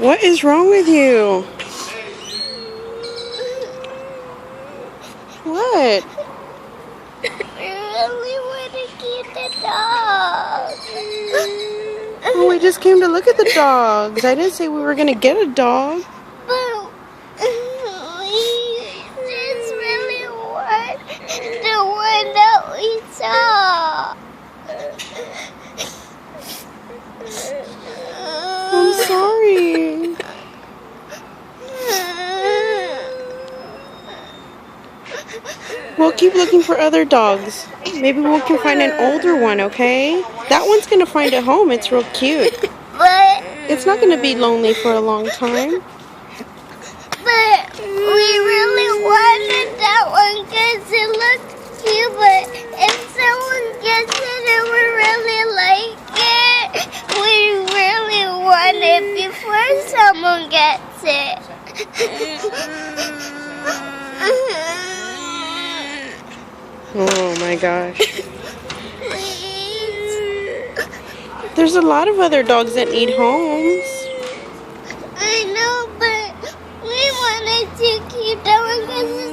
What is wrong with you? What? I really want to keep the dog. Oh, we just came to look at the dogs. I didn't say we were gonna get a dog. But we just really want the one that we saw. I'm sorry. We'll keep looking for other dogs. Maybe we can find an older one, okay? That one's gonna find a home. It's real cute. But It's not gonna be lonely for a long time. we really wanted that one because it looked cute. But if someone gets it and we really like it, we really want it before someone gets it. Oh my gosh. Please. There's a lot of other dogs that need homes. I know, but we wanted to keep that one because